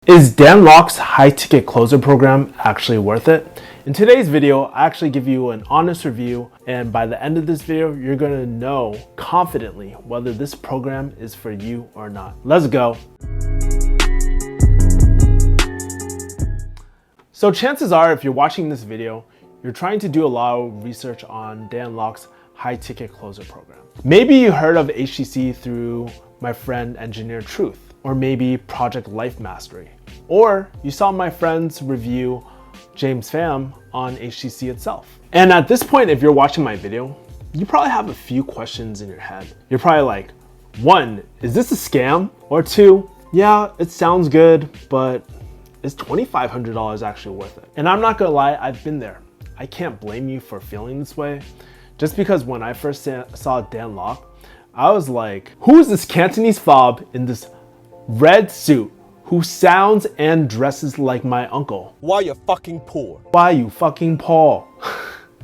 Is Dan Lok's high-ticket closer program actually worth it? In today's video, I actually give you an honest review, and by the end of this video, you're gonna know confidently whether this program is for you or not. Let's go. So chances are, if you're watching this video, you're trying to do a lot of research on Dan Lok's high-ticket closer program. Maybe you heard of HTC through my friend Engineer Truth, or maybe Project Life Mastery, or you saw my friend's review James Phan on HTC itself. And at this point, if you're watching my video, you probably have a few questions in your head. You're probably like, 1, is this a scam? Or 2, yeah, it sounds good, but is $2,500 actually worth it? And I'm not gonna lie, I've been there. I can't blame you for feeling this way. Just because when I first saw Dan Lok, I was like, who is this Cantonese fob in this red suit who sounds and dresses like my uncle? Why you fucking poor? Why you fucking Paul?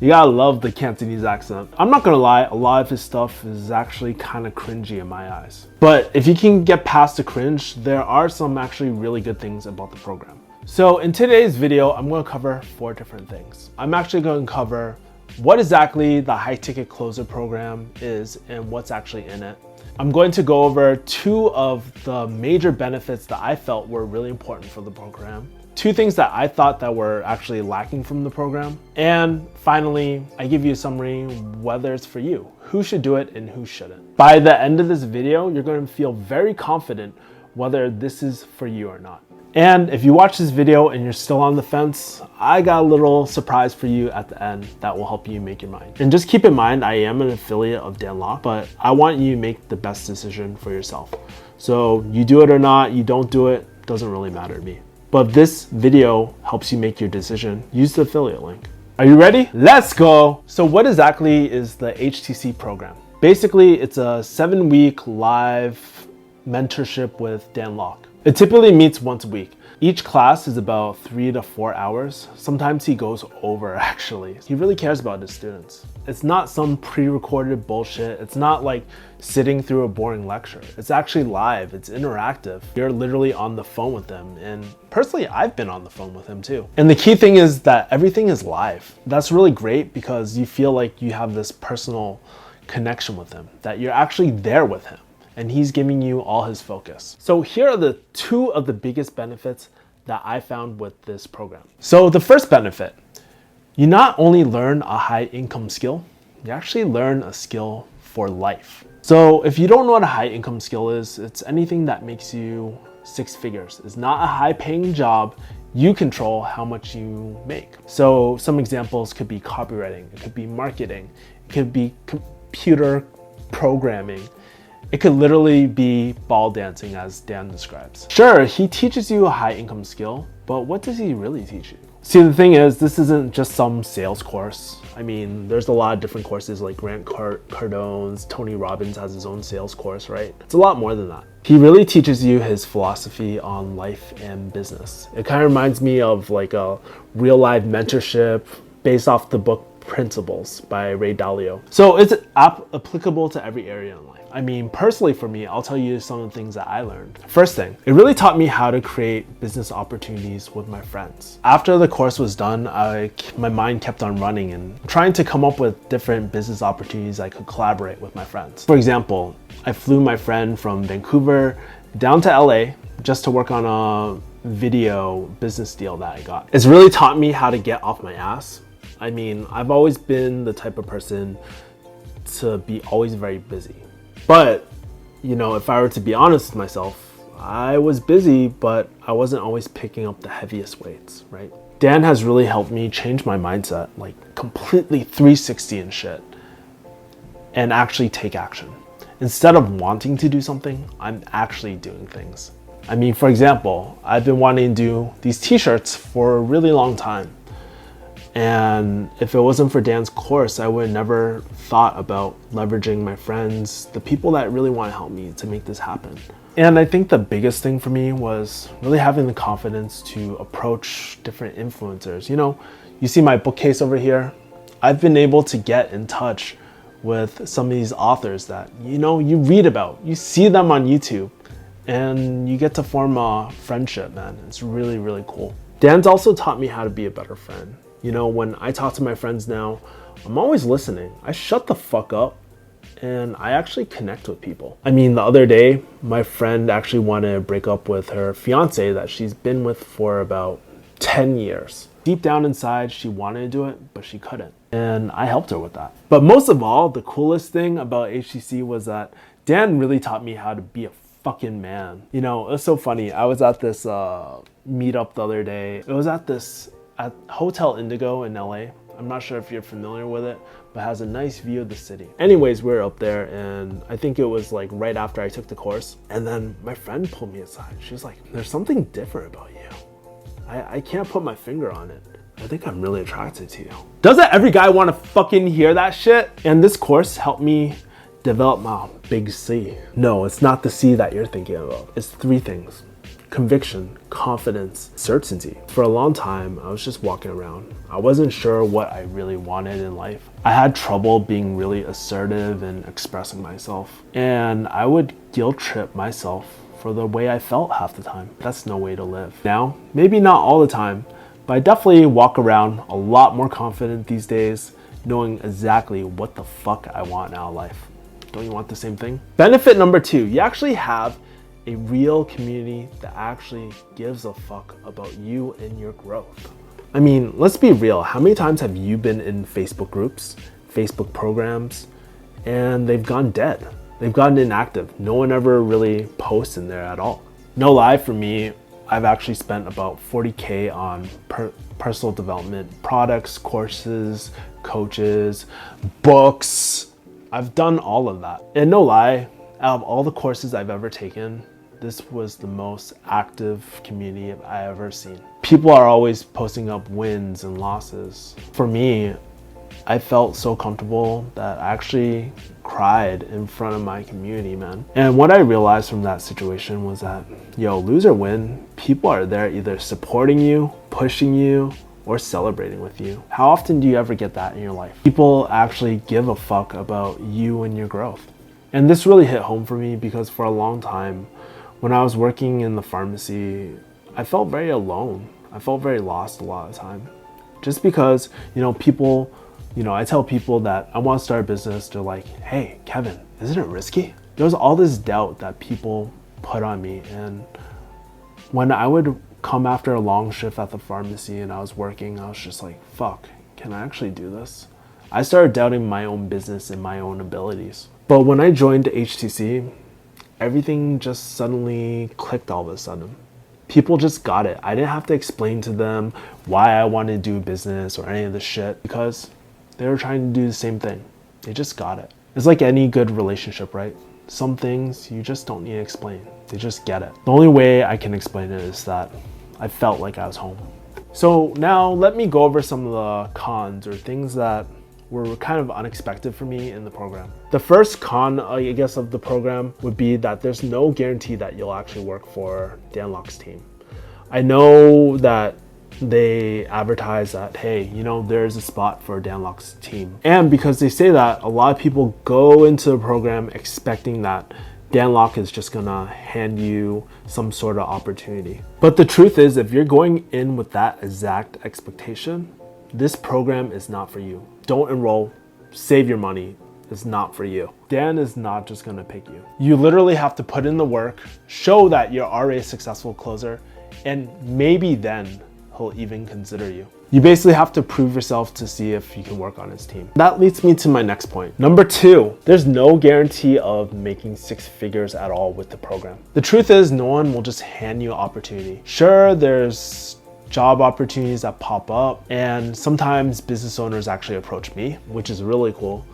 You gotta love the Cantonese accent. I'm not gonna lie, a lot of his stuff is actually kind of cringy in my eyes. But if you can get past the cringe, there are some actually really good things about the program. So in today's video, I'm gonna cover 4 different things. I'm actually gonna cover what exactly the high ticket closer program is and what's actually in it. I'm going to go over 2 of the major benefits that I felt were really important for the program, 2 things that I thought that were actually lacking from the program, and finally, I give you a summary whether it's for you, who should do it and who shouldn't. By the end of this video, you're going to feel very confident whether this is for you or not. And if you watch this video and you're still on the fence, I got a little surprise for you at the end that will help you make your mind. And just keep in mind, I am an affiliate of Dan Lok, but I want you to make the best decision for yourself. So you do it or not, you don't do it, doesn't really matter to me. But if this video helps you make your decision, use the affiliate link. Are you ready? Let's go! So what exactly is the HTC program? Basically, it's a 7-week live mentorship with Dan Lok. It typically meets once a week. Each class is about 3 to 4 hours. Sometimes he goes over actually. He really cares about his students. It's not some pre-recorded bullshit. It's not like sitting through a boring lecture. It's actually live, it's interactive. You're literally on the phone with them. And personally, I've been on the phone with him too. And the key thing is that everything is live. That's really great because you feel like you have this personal connection with him, that you're actually there with him, and he's giving you all his focus. So here are the 2 of the biggest benefits that I found with this program. So the first benefit, you not only learn a high income skill, you actually learn a skill for life. So if you don't know what a high income skill is, it's anything that makes you 6 figures. It's not a high paying job. You control how much you make. So some examples could be copywriting, it could be marketing, it could be computer programming. It could literally be ball dancing, as Dan describes. Sure, he teaches you a high income skill, but what does he really teach you? See, the thing is, this isn't just some sales course. I mean, there's a lot of different courses like Grant Cardone's, Tony Robbins has his own sales course, right? It's a lot more than that. He really teaches you his philosophy on life and business. It kind of reminds me of like a real life mentorship based off the book Principles by Ray Dalio. So it's applicable to every area in life. I mean, personally for me, I'll tell you some of the things that I learned. First thing, it really taught me how to create business opportunities with my friends. After the course was done, my mind kept on running and trying to come up with different business opportunities I could collaborate with my friends. For example, I flew my friend from Vancouver down to LA just to work on a video business deal that I got. It's really taught me how to get off my ass. I mean, I've always been the type of person to be always very busy. But, you know, if I were to be honest with myself, I was busy, but I wasn't always picking up the heaviest weights, right? Dan has really helped me change my mindset, like completely 360 and shit, and actually take action. Instead of wanting to do something, I'm actually doing things. I mean, for example, I've been wanting to do these t-shirts for a really long time. And if it wasn't for Dan's course, I would have never thought about leveraging my friends, the people that really want to help me to make this happen. And I think the biggest thing for me was really having the confidence to approach different influencers. You know, you see my bookcase over here. I've been able to get in touch with some of these authors that, you know, you read about, you see them on YouTube, and you get to form a friendship, man. It's really, really cool. Dan's also taught me how to be a better friend. You know, when I talk to my friends now, I'm always listening. I shut the fuck up and I actually connect with people. I mean, the other day, my friend actually wanted to break up with her fiance that she's been with for about 10 years. Deep down inside, she wanted to do it, but she couldn't. And I helped her with that. But most of all, the coolest thing about HTC was that Dan really taught me how to be a fucking man. You know, it was so funny. I was at this meetup the other day. It was at Hotel Indigo in LA. I'm not sure if you're familiar with it, but it has a nice view of the city. Anyways, we were up there and I think it was like right after I took the course. And then my friend pulled me aside. She was like, there's something different about you. I can't put my finger on it. I think I'm really attracted to you. Doesn't every guy want to fucking hear that shit? And this course helped me develop my big C. No, it's not the C that you're thinking about. It's 3 things: conviction, confidence, certainty. For a long time, I was just walking around. I wasn't sure what I really wanted in life. I had trouble being really assertive and expressing myself. And I would guilt trip myself for the way I felt half the time. That's no way to live. Now, maybe not all the time, but I definitely walk around a lot more confident these days, knowing exactly what the fuck I want out of life. Don't you want the same thing? Benefit number 2, you actually have a real community that actually gives a fuck about you and your growth. I mean, let's be real. How many times have you been in Facebook groups, Facebook programs, and they've gone dead? They've gotten inactive. No one ever really posts in there at all. No lie, for me, I've actually spent about 40K on personal development products, courses, coaches, books. I've done all of that. And no lie, out of all the courses I've ever taken, this was the most active community I ever seen. People are always posting up wins and losses. For me, I felt so comfortable that I actually cried in front of my community, man. And what I realized from that situation was that, yo, lose or win, people are there either supporting you, pushing you, or celebrating with you. How often do you ever get that in your life? People actually give a fuck about you and your growth. And this really hit home for me because for a long time, when I was working in the pharmacy, I felt very alone. I felt very lost a lot of the time. Just because, people, I tell people that I want to start a business, they're like, hey, Kevin, isn't it risky? There was all this doubt that people put on me. And when I would come after a long shift at the pharmacy and I was working, I was just like, fuck, can I actually do this? I started doubting my own business and my own abilities. But when I joined HTC, everything just suddenly clicked all of a sudden. People just got it. I didn't have to explain to them why I wanted to do business or any of this shit because they were trying to do the same thing. They just got it. It's like any good relationship, right? Some things you just don't need to explain. They just get it. The only way I can explain it is that I felt like I was home. So now let me go over some of the cons or things that were kind of unexpected for me in the program. The first con, I guess, of the program would be that there's no guarantee that you'll actually work for Dan Lok's team. I know that they advertise that, hey, there's a spot for Dan Lok's team. And because they say that, a lot of people go into the program expecting that Dan Lok is just gonna hand you some sort of opportunity. But the truth is, if you're going in with that exact expectation, this program is not for you. Don't enroll, save your money. It's not for you. Dan is not just gonna pick you. You literally have to put in the work, show that you're already a successful closer, and maybe then he'll even consider you. You basically have to prove yourself to see if you can work on his team. That leads me to my next point. Number 2, there's no guarantee of making 6 figures at all with the program. The truth is, no one will just hand you an opportunity. Sure, there's job opportunities that pop up, and sometimes business owners actually approach me, which is really cool,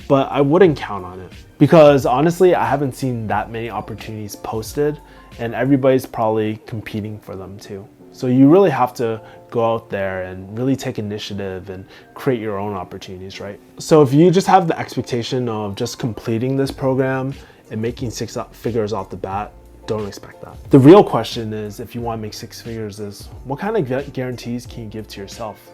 but I wouldn't count on it because honestly, I haven't seen that many opportunities posted, and everybody's probably competing for them too. So you really have to go out there and really take initiative and create your own opportunities, right? So if you just have the expectation of just completing this program and making 6 figures off the bat, don't expect that. The real question is, if you want to make 6 figures, is what kind of guarantees can you give to yourself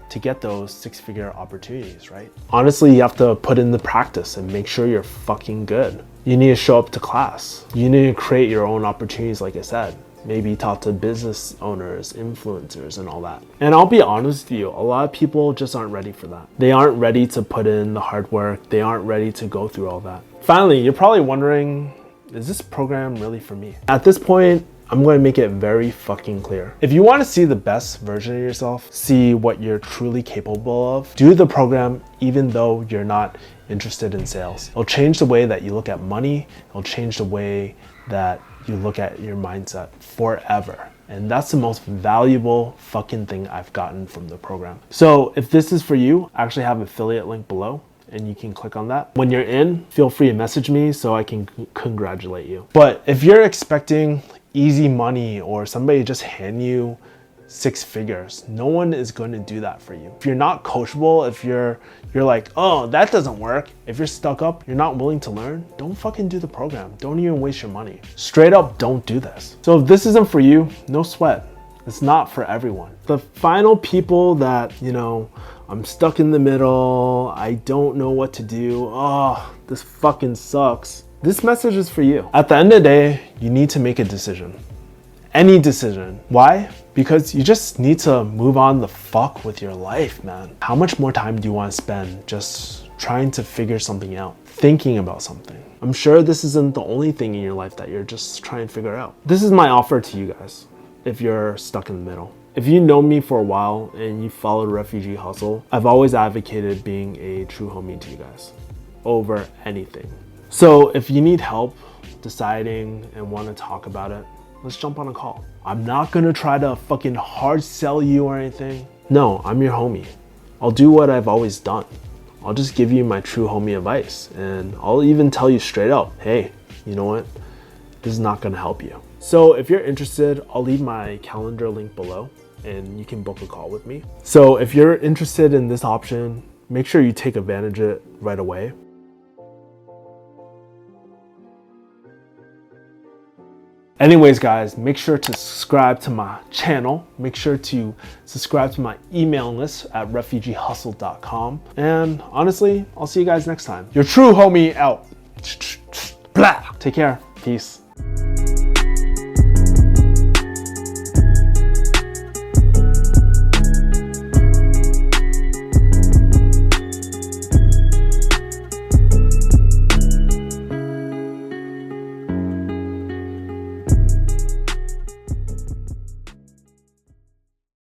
to get those 6-figure opportunities, right? Honestly, you have to put in the practice and make sure you're fucking good. You need to show up to class. You need to create your own opportunities, like I said. Maybe talk to business owners, influencers, and all that. And I'll be honest with you, a lot of people just aren't ready for that. They aren't ready to put in the hard work. They aren't ready to go through all that. Finally, you're probably wondering, is this program really for me? At this point, I'm going to make it very fucking clear. If you want to see the best version of yourself, see what you're truly capable of, do the program even though you're not interested in sales. It'll change the way that you look at money. It'll change the way that you look at your mindset forever. And that's the most valuable fucking thing I've gotten from the program. So if this is for you, I actually have an affiliate link below and you can click on that. When you're in, feel free to message me so I can congratulate you. But if you're expecting easy money or somebody just hand you 6 figures, no one is going to do that for you. If you're not coachable, if you're like, oh, that doesn't work, if you're stuck up, you're not willing to learn, don't fucking do the program. Don't even waste your money. Straight up, don't do this. So if this isn't for you, no sweat. It's not for everyone. The final people that, I'm stuck in the middle, I don't know what to do, oh, this fucking sucks. This message is for you. At the end of the day, you need to make a decision. Any decision. Why? Because you just need to move on the fuck with your life, man. How much more time do you want to spend just trying to figure something out, thinking about something? I'm sure this isn't the only thing in your life that you're just trying to figure out. This is my offer to you guys if you're stuck in the middle. If you know me for a while and you followed Refugee Hustle, I've always advocated being a true homie to you guys over anything. So if you need help deciding and want to talk about it, let's jump on a call. I'm not gonna try to fucking hard sell you or anything. No, I'm your homie. I'll do what I've always done. I'll just give you my true homie advice, and I'll even tell you straight up, hey, you know what? This is not gonna help you. So if you're interested, I'll leave my calendar link below and you can book a call with me. So if you're interested in this option, make sure you take advantage of it right away. Anyways, guys, make sure to subscribe to my channel. Make sure to subscribe to my email list at refugeehustle.com. And honestly, I'll see you guys next time. Your true homie out. Blah. Take care. Peace.